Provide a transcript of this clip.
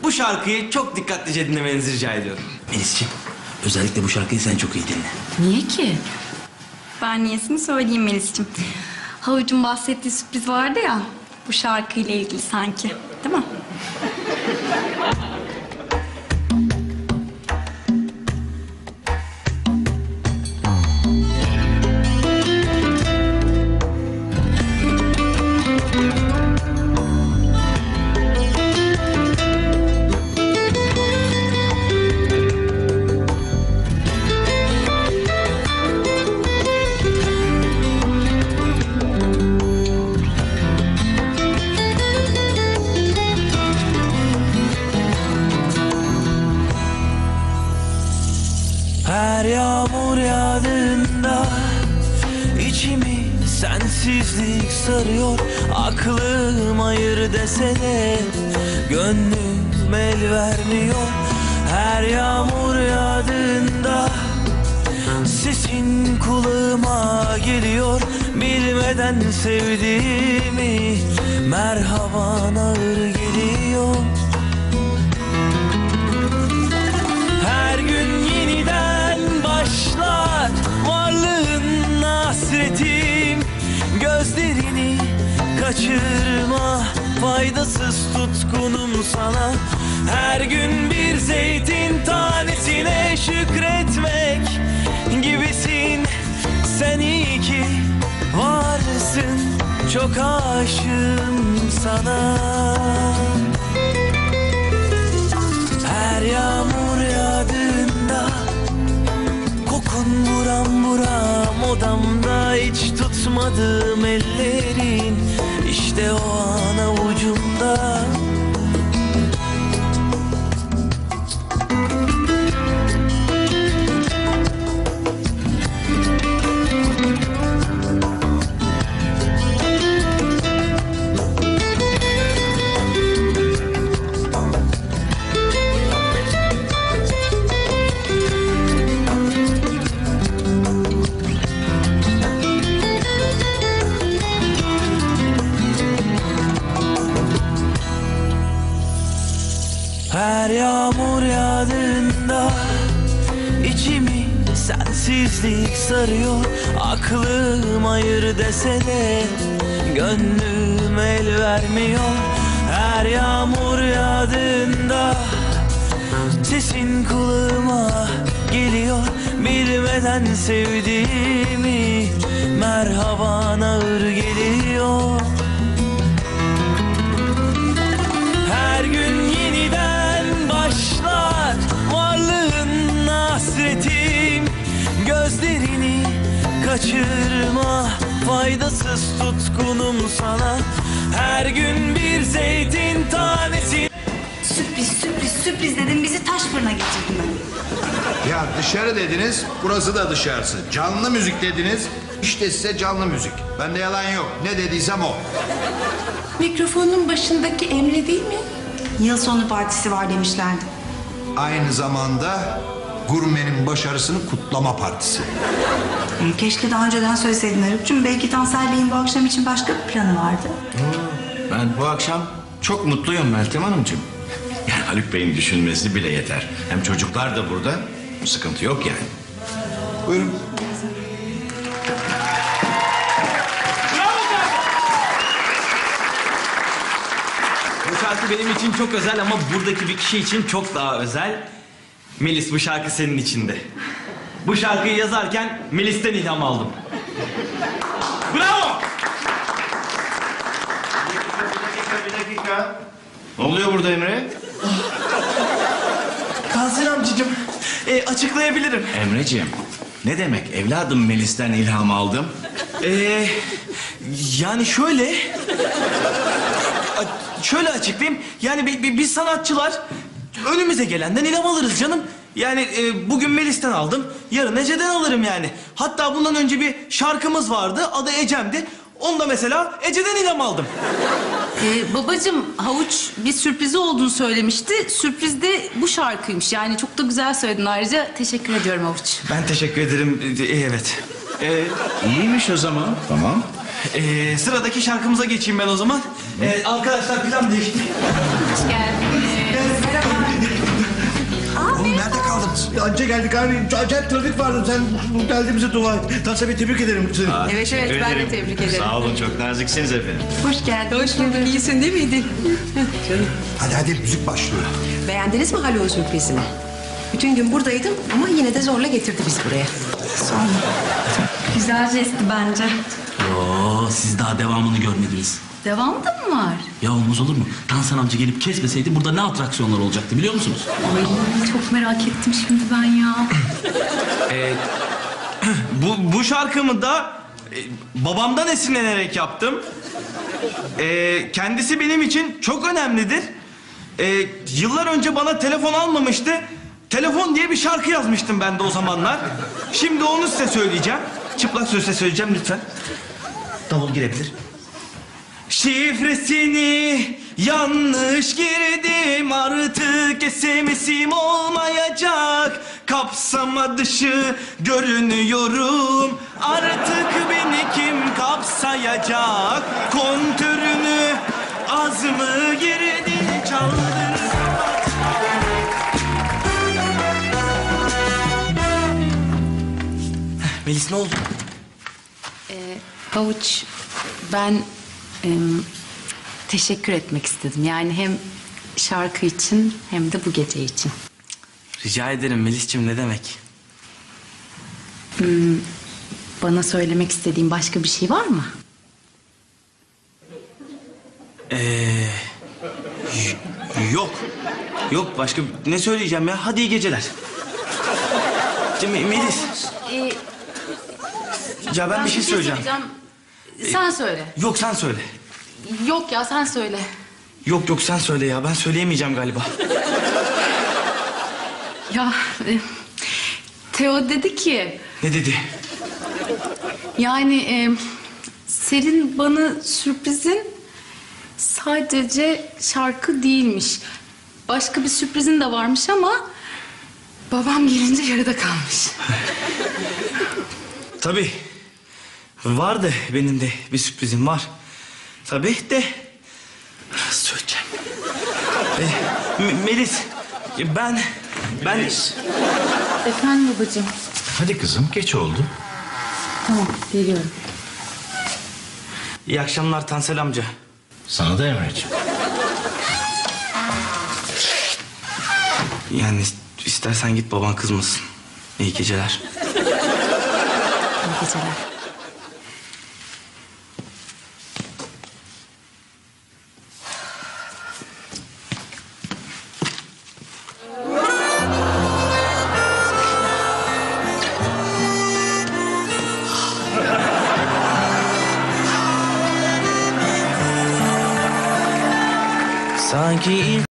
bu şarkıyı çok dikkatlice dinlemenizi rica ediyorum. Melisciğim, özellikle bu şarkıyı sen çok iyi dinle. Niye ki? Ben niyesini söyleyeyim Melis'ciğim. Havucun bahsettiği sürpriz vardı ya, bu şarkıyla ilgili sanki, değil mi? Her yağmur yağdığında içimi sensizlik sarıyor. Aklım hayır dese de gönlüm el vermiyor. Her yağmur yağdığında sesin kulağıma geliyor. Bilmeden sevdiğimi merhaban ağır geliyor. Her gün yeniden başlar varlığın hasretim. Gözlerini kaçırma, faydasız tutkunum sana. Her gün bir zeytin tanesine şükretmek gibisin. Sen iyi ki varsın, çok aşığım sana. Her yağmur yağdığında kokun buram buram odamda, hiç tutmadığım ellerin işte o an avucumda. Her yağmur yağdığında içimi sensizlik sarıyor. Aklım hayır dese de gönlüm el vermiyor. Her yağmur yağdığında sesin kulağıma geliyor. Bilmeden sevdiğimi merhaban ağır geliyor. Her gün yeniden başlar varlığın hasretim. Gözlerini kaçırma, faydasız tutkunum sana. Her gün bir zeytin tanesi. Sürpriz dedim, bizi taş fırına getirdin ben. Ya dışarı dediniz, burası da dışarısı. Canlı müzik dediniz, işte size canlı müzik. Bende yalan yok, ne dediysem o. Mikrofonun başındaki Emre değil mi? Yıl sonu partisi var demişlerdi. Aynı zamanda gurmenin başarısını kutlama partisi. Keşke daha önceden söyleseydin Haluk'cum. Belki Tansel Bey'in bu akşam için başka bir planı vardı. Ben bu akşam çok mutluyum Meltem Hanımcığım. Yani Haluk Bey'in düşünmesi bile yeter. Hem çocuklar da burada, sıkıntı yok yani. Buyurun. Bu şarkı benim için çok özel ama buradaki bir kişi için çok daha özel. Melis, bu şarkı senin içinde. Bu şarkıyı yazarken Melis'ten ilham aldım. Bravo! Bir dakika. Ne oluyor burada Emre? Kanser amcacığım, açıklayabilirim. Emreciğim, ne demek evladım Melis'ten ilham aldım? Yani şöyle... Şöyle açıklayayım. Yani biz sanatçılar önümüze gelenden ilham alırız canım. Yani bugün Melis'ten aldım, yarın Ece'den alırım yani. Hatta bundan önce bir şarkımız vardı, adı Ecem'di. Onu da mesela Ece'den ilham aldım. Babacığım, Havuç bir sürprizi olduğunu söylemişti. Sürpriz de bu şarkıymış. Yani çok da güzel söyledin ayrıca. Teşekkür ediyorum Havuç. Ben teşekkür ederim. Evet. İyiymiş o zaman. Tamam. Sıradaki şarkımıza geçeyim ben o zaman. Arkadaşlar plan değişti. Hoş geldiniz. Oğlum nerede kaldınız? Anca geldik abi. Acayip trafik vardı. Sen geldiğimize dua et. Tansu abi tebrik ederim seni. Evet ben de tebrik ederim. Sağ olun, çok naziksiniz efendim. Hoş geldin. Hoş bulduk. İyisin değil miydin? Hadi müzik başlıyor. Beğendiniz mi Haluk'un sürprizini? Bütün gün buradaydım ama yine de zorla getirdi bizi buraya. Güzel jestti bence. Oo, siz daha devamını görmediniz. Devamı da mı var? Ya olmaz olur mu? Tansan amca gelip kesmeseydi burada ne atraksiyonlar olacaktı biliyor musunuz? Ay çok merak ettim şimdi ben ya. Bu şarkımı da babamdan esinlenerek yaptım. Kendisi benim için çok önemlidir. Yıllar önce bana telefon almamıştı. Telefon diye bir şarkı yazmıştım ben de o zamanlar. Şimdi onu size söyleyeceğim. Çıplak sözle söyleyeceğim lütfen. Davul girebilir. Şifresini yanlış girdim, artık SMS'im olmayacak. Kapsama dışı görünüyorum, artık beni kim kapsayacak? Kontörünü az mı girdin çaldın? Melis ne oldu? Havuç ben teşekkür etmek istedim. Yani hem şarkı için hem de bu gece için. Rica ederim Melis'ciğim, ne demek? Bana söylemek istediğin başka bir şey var mı? Yok. Yok, başka ne söyleyeceğim ya? Hadi iyi geceler. Melis. Ya ben bir şey söyleyeceğim. Sen söyle. Yok sen söyle. Yok ya sen söyle. Yok sen söyle ya. Ben söyleyemeyeceğim galiba. Ya Teo dedi ki Ne dedi? yani senin bana sürprizin sadece şarkı değilmiş. Başka bir sürprizin de varmış ama babam gelince yarıda kalmış. Tabii. Vardı benim de bir sürprizim var. Tabii de söyleyeceğim. Melis, ben Efendim babacığım. Hadi kızım, geç oldu. Tamam geliyorum. iyi akşamlar Tansel amca. Sana da Emre'ciğim. Yani istersen git, baban kızmasın. İyi geceler. İyi geceler. Sanki